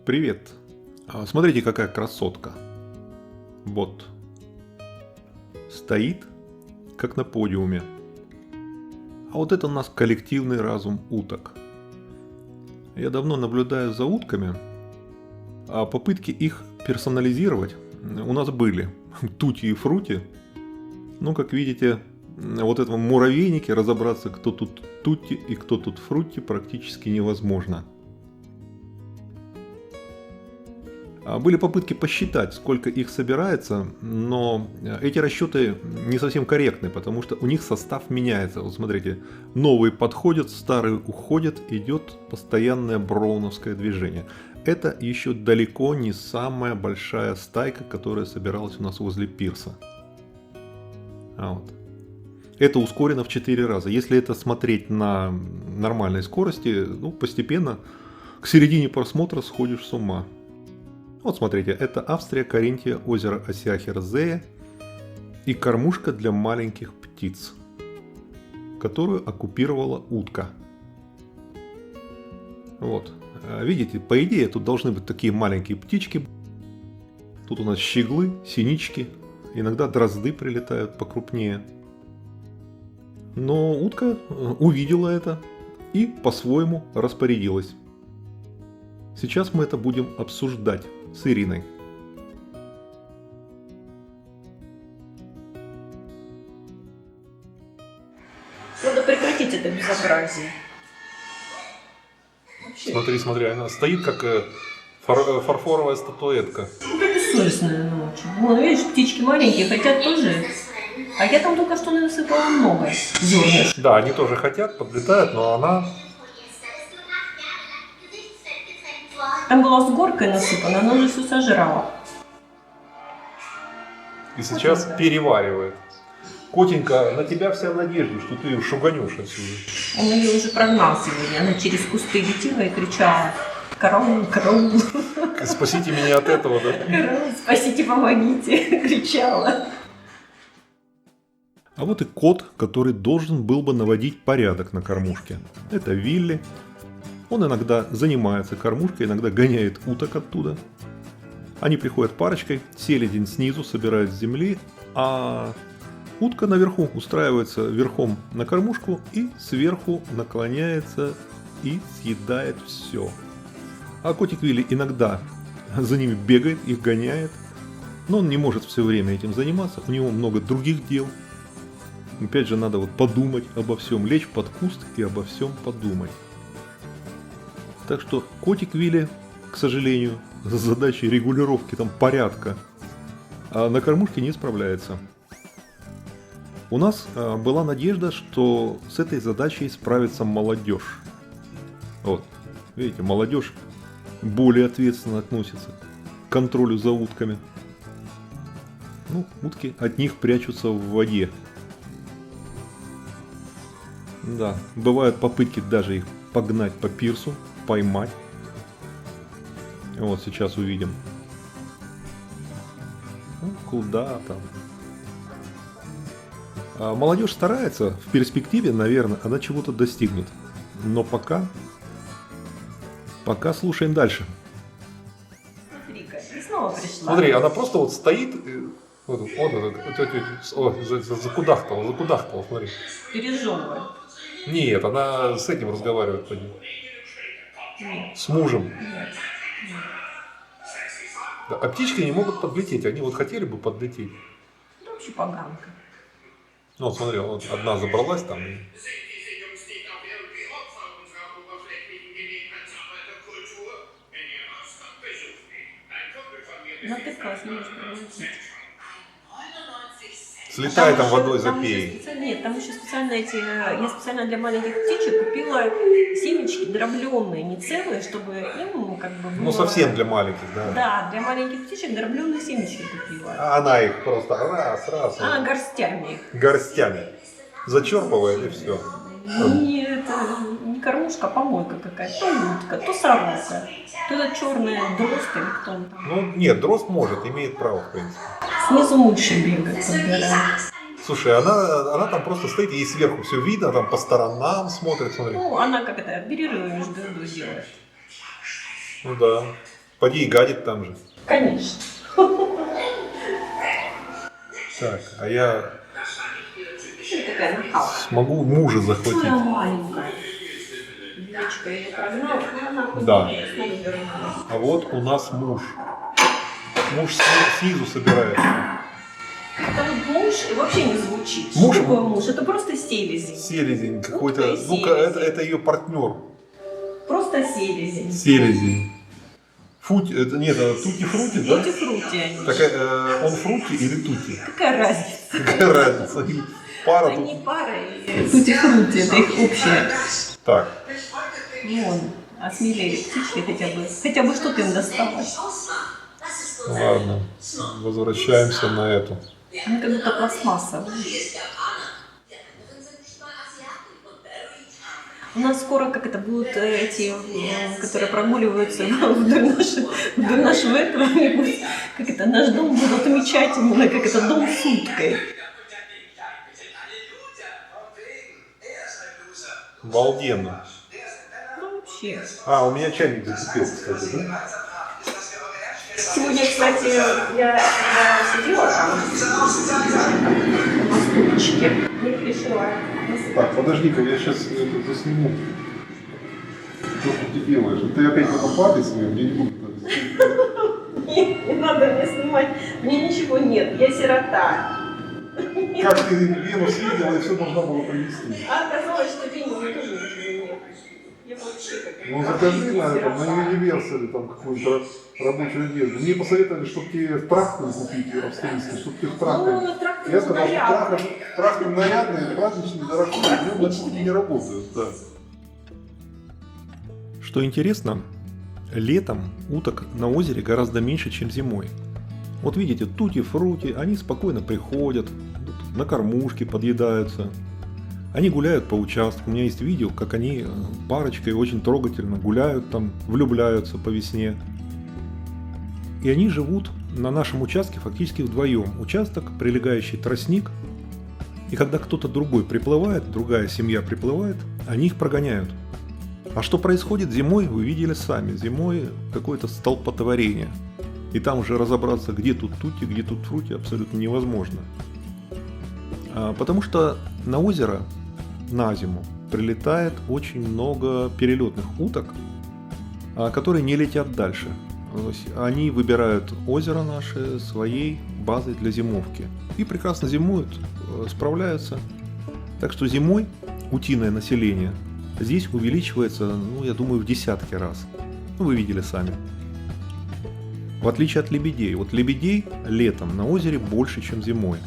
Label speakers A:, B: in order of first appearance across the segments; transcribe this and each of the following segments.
A: Привет. Смотрите, какая красотка. Вот. Стоит, как на подиуме. А вот это у нас коллективный разум уток. Я давно наблюдаю за утками, а попытки их персонализировать у нас были. Тути и Фрути. Ну, как видите, вот этом муравейнике разобраться, кто тут Тути и кто тут Фрути, практически невозможно. Были попытки посчитать, сколько их собирается, но эти расчеты не совсем корректны, потому что у них состав меняется. Вот смотрите, новые подходят, старые уходят, идет постоянное броуновское движение. Это еще далеко не самая большая стайка, которая собиралась у нас возле пирса. Вот. Это ускорено в 4 раза. Если это смотреть на нормальной скорости, ну, постепенно к середине просмотра сходишь с ума. Вот смотрите, это Австрия, Каринтия, озеро Осьяхерзее и кормушка для маленьких птиц, которую оккупировала утка. Вот, видите, по идее тут должны быть такие маленькие птички. Тут у нас щеглы, синички, иногда дрозды прилетают покрупнее. Но утка увидела это и по-своему распорядилась. Сейчас мы это будем обсуждать с Ириной.
B: Надо прекратить это безобразие.
A: Вообще. Смотри, она стоит как фарфоровая статуэтка.
B: Ну, это бессовестная ночь. Вон, видишь, птички маленькие, хотят тоже. А я там только что насыпала много зернышек.
A: Да, они тоже хотят, подлетают, но она...
B: Там была с горкой насыпана, она уже все сожрала.
A: И сейчас переваривает. Котенька, на тебя вся надежда, что ты ее шуганешь отсюда.
B: Он ее уже прогнал сегодня. Она через кусты летела и кричала: «Караул, караул».
A: Спасите меня от этого, да?
B: «Караул, спасите, помогите», кричала.
A: А вот и кот, который должен был бы наводить порядок на кормушке. Это Вилли. Он иногда занимается кормушкой, иногда гоняет уток оттуда. Они приходят парочкой, селезень снизу собирают с земли, а утка наверху устраивается верхом на кормушку и сверху наклоняется и съедает все. А котик Вилли иногда за ними бегает, их гоняет, но он не может все время этим заниматься, у него много других дел. Опять же, надо вот подумать обо всем, лечь под куст и обо всем подумать. Так что котик Вилли, к сожалению, с задачей регулировки там порядка на кормушке не справляется. У нас была надежда, что с этой задачей справится молодежь. Вот, видите, молодежь более ответственно относится к контролю за утками. Ну, утки от них прячутся в воде. Да, бывают попытки даже их погнать по пирсу, поймать. Вот сейчас увидим. Ну, куда там? Молодежь старается, в перспективе, наверное, она чего-то достигнет. Но пока слушаем дальше.
B: Смотри-ка, и снова пришла.
A: Смотри, она просто вот стоит, закудахтала, смотри.
B: Пережевывает.
A: Нет, она с этим разговаривает, поди.
B: Нет.
A: С мужем.
B: Нет.
A: Да, а птички не могут подлететь, они вот хотели бы подлететь.
B: Это вообще поганка.
A: Ну вот смотри, вот одна забралась там.
B: Натыкалась, не можешь пролететь.
A: Слетай там водой
B: там
A: запей.
B: Нет, там еще специально я специально для маленьких птичек купила семечки дробленые, не целые, чтобы им как бы было...
A: Ну совсем для маленьких, да.
B: Да, для маленьких птичек дробленые семечки купила.
A: А она их просто раз.
B: Горстями их.
A: Горстями. Зачерпывает и все.
B: Нет, не кормушка, а помойка какая-то. То утка, то сорока, то это черная дрозд или кто он там.
A: Ну нет, дрозд может, имеет право в принципе.
B: Снизу мыши бегают, подбирают.
A: Слушай, она там просто стоит, ей сверху все видно, там по сторонам смотрит, смотри.
B: Ну, она как это, перерывы между едой делает.
A: Ну да. Поди и гадит там же.
B: Конечно.
A: Так, а я
B: Ты такая нахалка.
A: смогу мужа захватить.
B: Моя маленькая. Девочка ее прогнала, она хоть
A: Да.
B: снова вернулась.
A: А вот у нас муж. Муж снизу собирается.
B: Это вот муж и вообще не звучит.
A: Муж?
B: Что такое муж? Это просто селезень.
A: Селезень какой-то.
B: Селезень.
A: Ну-ка, это ее партнер.
B: Просто селезень.
A: Селезень. Это нет, это тути-фрути, да?
B: Тути-фрути они.
A: Так, он фрути или тути?
B: Какая разница?
A: Какая разница? Пара тут.
B: Они пара и тути-фрути, это их общее.
A: Так,
B: Вон, осмелели птички хотя бы что-то им досталось.
A: ладно. Возвращаемся на эту.
B: Они как будто пластмассовые. У нас скоро как это будут эти, которые прогуливаются вдоль нашего этого, они будут, как это, наш дом будут отмечать именно как это дом с уткой.
A: Обалденно.
B: Ну вообще.
A: А, у меня чайник зацепил, кстати, да?
B: Сегодня, кстати, я когда сидела там на стульчике, я решила насыпать.
A: Так, подожди-ка, я сейчас это засниму. Что ты делаешь? Ты опять в этом папе своем? Я не буду это делать.
B: Не надо мне снимать, мне ничего нет, я сирота.
A: Как ты Венус видела и все должна была принести?
B: А оказалось, что Вене мне тоже ничего нет. Я вообще как
A: Ну закажи на этом, на Universal там какую-то рабочую одежду. Мне посоветовали, чтобы тебе трактор купить австрийский, чтобы ты в трактор.
B: Ну, трактор
A: Я сказал, что
B: нарядный.
A: трактор нарядный, праздничный, дорогой, в нем начинки не работают. Да. Что интересно, летом уток на озере гораздо меньше, чем зимой. Вот видите, тути-фрути, они спокойно приходят, на кормушке подъедаются. Они гуляют по участку. У меня есть видео, как они парочкой очень трогательно гуляют там, влюбляются по весне. И они живут на нашем участке фактически вдвоем. Участок, прилегающий тростник. И когда кто-то другой приплывает, другая семья приплывает, они их прогоняют. А что происходит зимой, вы видели сами. Зимой какое-то столпотворение. И там уже разобраться, где тут тути, где тут фрути, абсолютно невозможно. Потому что на озеро на зиму прилетает очень много перелетных уток, которые не летят дальше. Они выбирают озеро наше своей базой для зимовки. И прекрасно зимуют, справляются. Так что зимой утиное население здесь увеличивается, ну, я думаю, в десятки раз. Ну, вы видели сами. В отличие от лебедей. Вот лебедей летом на озере больше, чем зимой.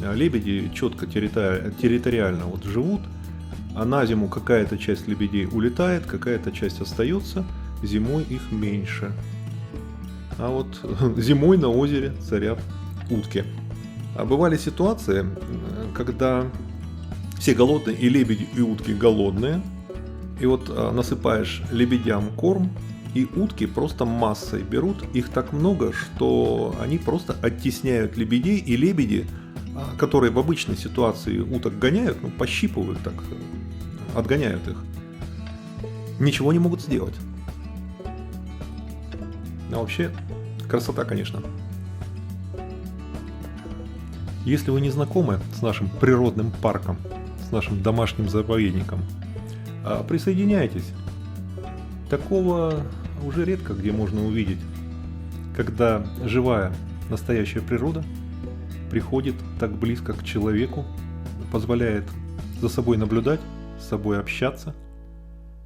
A: Лебеди четко территориально вот живут, а на зиму какая-то часть лебедей улетает, какая-то часть остается, зимой их меньше. А вот зимой на озере царят утки. А бывали ситуации, когда все голодные, и лебеди, и утки голодные, и вот насыпаешь лебедям корм, и утки просто массой берут, их так много, что они просто оттесняют лебедей, и лебеди, которые в обычной ситуации уток гоняют, ну, пощипывают так, отгоняют их, ничего не могут сделать. А вообще, красота, конечно. Если вы не знакомы с нашим природным парком, с нашим домашним заповедником, присоединяйтесь. Такого уже редко где можно увидеть, когда живая, настоящая природа приходит так близко к человеку, позволяет за собой наблюдать, с собой общаться.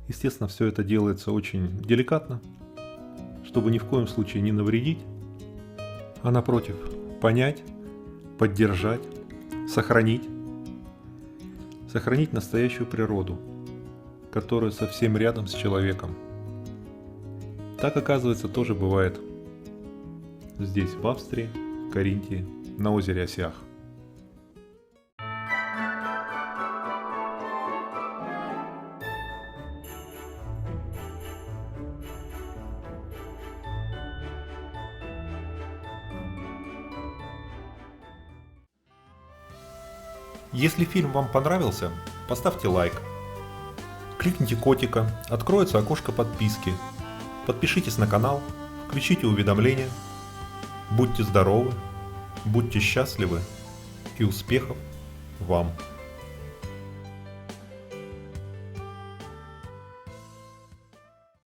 A: Естественно, все это делается очень деликатно, чтобы ни в коем случае не навредить, а напротив, понять, поддержать, сохранить настоящую природу, которая совсем рядом с человеком. Так, оказывается, тоже бывает здесь, в Австрии, в Каринтии, на озере Осях. Если фильм вам понравился, поставьте лайк. Кликните котика, откроется окошко подписки. Подпишитесь на канал, включите уведомления. Будьте здоровы, будьте счастливы и успехов вам!